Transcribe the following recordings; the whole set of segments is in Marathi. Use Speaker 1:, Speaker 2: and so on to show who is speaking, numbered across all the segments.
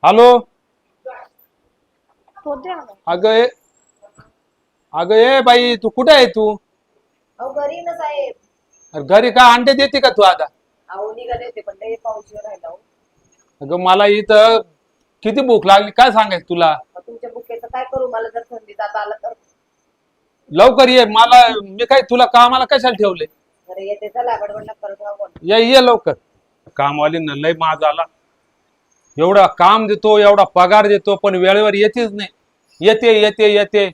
Speaker 1: हॅलो.
Speaker 2: होते ना.
Speaker 1: अगं अगं ये बाई, तू कुठे आहे तू?
Speaker 2: अहो घरी ना साहेब.
Speaker 1: अरे घरी का अंडे देते का तू आता?
Speaker 2: अहो निघाले होते पण लय पाऊस राहिला हो.
Speaker 1: अगं मला इथं किती भूक लागली काय सांगायचं तुला.
Speaker 2: मग तुमच्या बुकेचं काय करू, मला जर थंडी जात आलं तर.
Speaker 1: लवकर ये, मला मी काय तुला कामाला कशाला ठेवले?
Speaker 2: अरे येते चला बडबड करत राहा.
Speaker 1: ये लवकर. कामवालींना लय माज आला. एवढा काम देतो, एवढा पगार देतो, पण वेळेवर येतेच नाही. येते येते येते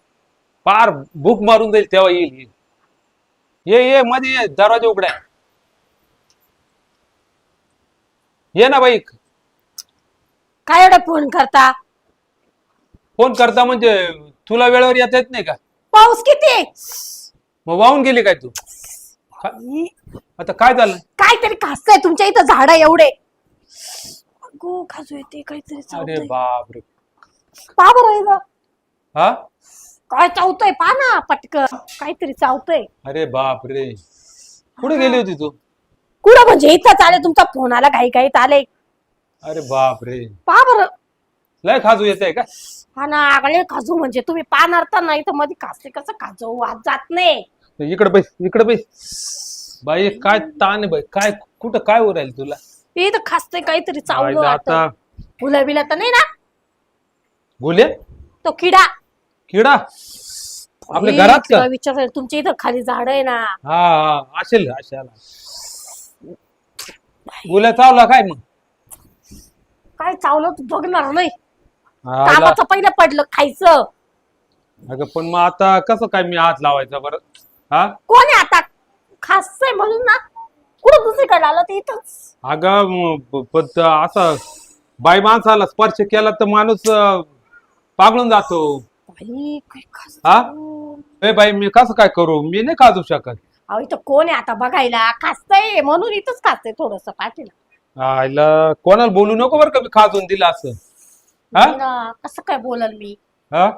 Speaker 1: पार भूक मारून जाईल तेव्हा येईल. ये मध्ये ये, दरवाजा उघडाय. ये ना बाई.
Speaker 3: काय एवढा फोन करता?
Speaker 1: फोन करता म्हणजे तुला वेळेवर येता येत नाही का?
Speaker 3: पाऊस किती?
Speaker 1: मग वाहून गेली काय तू? आता काय झालं?
Speaker 3: काहीतरी खासतंय तुमच्या इथं झाड एवढे. अगो खाजू येते काहीतरी
Speaker 1: अरे
Speaker 3: चावतंय.
Speaker 1: बाप रे.
Speaker 3: पहा बरं इथं.
Speaker 1: हा
Speaker 3: काय चावतंय पहा ना पटकन. काहीतरी चावतंय.
Speaker 1: अरे बाप रे. कुठे गेली होती तू?
Speaker 3: कुठं म्हणजे इथंच आले, तुमचा फोन आला घाई घाईत आले.
Speaker 1: अरे बाप रे.
Speaker 3: पहा बरं.
Speaker 1: लय खाजू येत आहे का?
Speaker 3: हा ना आगळे खाजू म्हणजे तुम्ही पाहणार तर नाही तर मध्ये खासते कसं खाजू आज जात नाही.
Speaker 1: इकडे बैस, इकडे बैस. बाई काय ताण आहे बाई, काय कुठं काय हो राहील तुला?
Speaker 3: इथं खासतंय काहीतरी चावलं
Speaker 1: आता
Speaker 3: वाटतं. फुलं बिलं तर नाही ना?
Speaker 1: बोले
Speaker 3: तो किडा
Speaker 1: किडा आपल्या घरात का?
Speaker 3: विचार तुमच्या इथं खाली झाड आहे ना.
Speaker 1: हा असेल अशाला. बोल्या चावला काय मग?
Speaker 3: काय चावलं तू बघणार नाही.
Speaker 1: आला.
Speaker 3: कामाचं पहिलं पडलं खायचं.
Speaker 1: अगं पण मग आता कसं काय मी हात लावायचा बरं? हा
Speaker 3: कोण आहे आता? खासय म्हणून ना कुठं दुसरीकडे आलं ते इथंच.
Speaker 1: अगं पण असं बाई माणसाला स्पर्श केला तर माणूस पागळून जातो.
Speaker 3: बाई, काय खास.
Speaker 1: हा ए बाई, मी कसं काय करू? मी नाही खाजू शकत.
Speaker 3: अहो इथं कोण आहे आता बघायला? खासतंय म्हणून इथंच खासतंय थोडस पाठीला.
Speaker 1: आईला कोणाला बोलू नको बरं का मी खाजून दिला असं. हा
Speaker 3: नाही ना, कसं काय बोलल मी?
Speaker 1: हा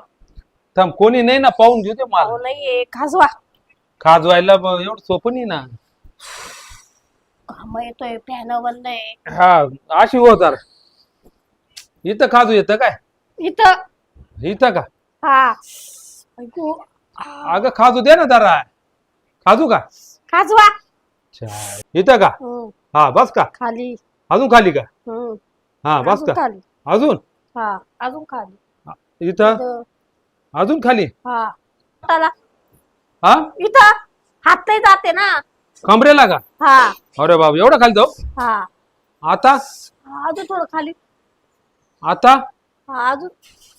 Speaker 1: थांब, कोणी नाही ना, पाहून घेऊ दे मला.
Speaker 3: अहो नाहीये खाजवा.
Speaker 1: खाजवायला एवढं सोपं नाही ना.
Speaker 3: काम येतोय फॅन बंद आहे.
Speaker 1: हा अशी हो जरा. इथं खाजू येतं काय?
Speaker 3: इथं
Speaker 1: इथं का?
Speaker 3: हा. ऐकू.
Speaker 1: अगं खाजू दे ना जरा. खाजू का?
Speaker 3: खाजवा.
Speaker 1: इथं का? हा बस का?
Speaker 3: खाली.
Speaker 1: अजून खाली का? हा बस
Speaker 3: अजून
Speaker 1: का?
Speaker 3: खाली.
Speaker 1: अजून
Speaker 3: हा अजून खाली.
Speaker 1: इथं
Speaker 3: इथं.
Speaker 1: अजून खाली.
Speaker 3: हा हाताला.
Speaker 1: हा
Speaker 3: इथं हात नाही जाते ना.
Speaker 1: कमरेला का?
Speaker 3: हा
Speaker 1: अरे बाबा एवढं खाली जाऊ?
Speaker 3: हा.
Speaker 1: आता
Speaker 3: अजून थोडं खाली.
Speaker 1: आता
Speaker 3: हा अजून.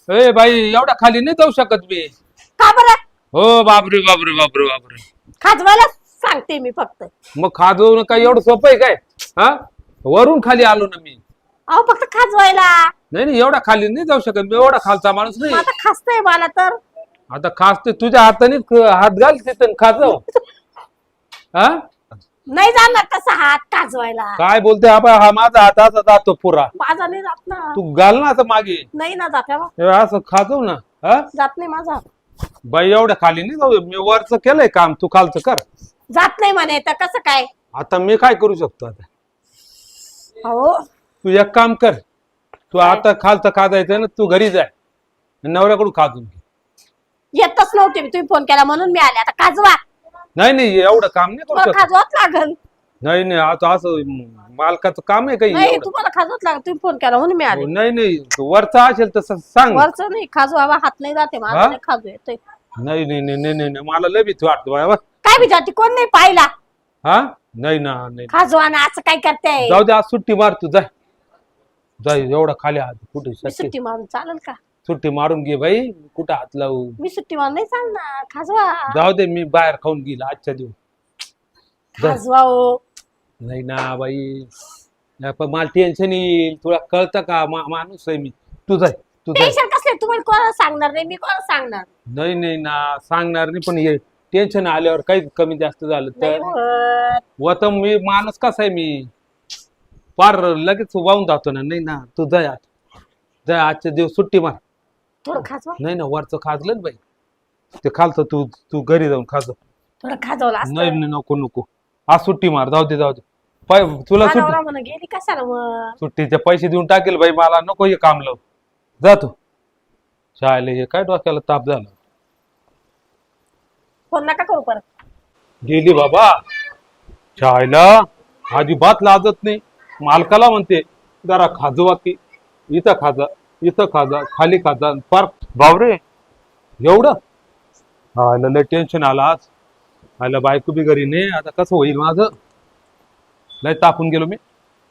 Speaker 1: ए बाई एवढा खाली नाही जाऊ शकत मी.
Speaker 3: का बरं?
Speaker 1: हो बापरे बापरे बापरे बापरे.
Speaker 3: खाजवायला सांगते मी फक्त.
Speaker 1: मग खाजवणं काय एवढं सोपं आहे काय? हा वरून खाली आलो ना मी.
Speaker 3: अहो फक्त खाजवायला.
Speaker 1: नाही एवढा खाली नाही जाऊ शकत मी, एवढा खालचा माणूस नाही.
Speaker 3: आता खासतंय मला तर.
Speaker 1: आता खासते तुझ्या हाताने हात घाल तिथं खाजव. हा
Speaker 3: नाही जाणार तसा हात खाजवायला.
Speaker 1: काय बोलते हा माझा हात असा जातो पुरा.
Speaker 3: माझा नाही जात ना.
Speaker 1: तू घाल ना आता मागे.
Speaker 3: नाही ना जात बा.
Speaker 1: हे असं खाजव ना. हा
Speaker 3: जात नाही माझा.
Speaker 1: बाई एवढ्या खाली नाही जाऊ, मी वरच केलंय काम, तू खालचं कर.
Speaker 3: जात नाही म्हणे तर कसं काय?
Speaker 1: आता मी काय करू शकतो? आता
Speaker 3: हो
Speaker 1: तू एक काम कर, तू आता खालचं खाजायचं ना, तू घरी जाय नवऱ्याकडून खाजून घे.
Speaker 3: येतच नव्हते मी, तुम्ही फोन केला म्हणून मी आले. आता खाजवा.
Speaker 1: नाही एवढं काम नाही करू शकत.
Speaker 3: खाजवाच लागल.
Speaker 1: नाही आता असं मालकाचं काम आहे काही
Speaker 3: नाही
Speaker 1: एवढं?
Speaker 3: तुम्हाला खाजवाच लागल. तुम्ही फोन केला म्हणून मी आले.
Speaker 1: नाही वरचा असेल तसं सांग.
Speaker 3: वरच नाही खाजवा हात नाही जाते माझा.
Speaker 1: हा?
Speaker 3: नाही खाजू येतोय.
Speaker 1: नाही मला लय भीती वाटतो बाबा.
Speaker 3: काय भी जाते कोण नाही पाहिला.
Speaker 1: हा नाही
Speaker 3: खाजवा ना असं काय करताय?
Speaker 1: जाऊ दे, आज सुट्टी मार तू. जाय एवढा खाली हात कुठे
Speaker 3: मी
Speaker 1: शक्य?
Speaker 3: सुट्टी मारून चालेल का?
Speaker 1: सुट्टी मारून घे बाई, कुठं हात लावू?
Speaker 3: मी सुट्टी मारून नाही चालणार. खाजवा.
Speaker 1: जाऊ दे, मी बाहेर खाऊन गेला आजच्या दिवस.
Speaker 3: खाजवा हो.
Speaker 1: नाही ना बाई, पण मला टेन्शन येईल. तुला कळतं का? माणूस आहे मी. तू जाय.
Speaker 3: टेन्शन कसले? तुम्हाला कोणाला सांगणार नाही, मी कोणाला सांगणार
Speaker 1: नाही ना सांगणार नाही, पण हे टेन्शन आल्यावर काही कमी जास्त झालं
Speaker 3: नाही
Speaker 1: तर
Speaker 3: होत.
Speaker 1: व मी माणूस कसा आहे, मी फार लगेच वाहून जातो ना. नाही ना, तू जाय आजच्या दिवस सुट्टी मार.
Speaker 3: थोडं खाजवा.
Speaker 1: नाही ना, वरचं खाजलं ना बाई, ते खालचं तू घरी जाऊन खाजव.
Speaker 3: थोडं खाजवलं असतं.
Speaker 1: नाही नको आज सुट्टी मार. जाऊ दे तुला सुट्टी
Speaker 3: नवरा म्हणा गेली कशाला मग
Speaker 1: सुट्टीचे पैसे देऊन टाकेल बाई मला नको हे काम लाव जातो शाळेला हे काय डोक्याला ताप झाला
Speaker 3: फोन नका करू परत
Speaker 1: गेली बाबा शाळेला अजिबात लाजत नाही मालकाला म्हणते जरा खाजवा की इथं खाजा खाली खाजा पार बावरे एवढं आलं लय टेन्शन आलं आज आलं बायको बी घरी नाही आता कसं होईल माझं लय तापून गेलो मी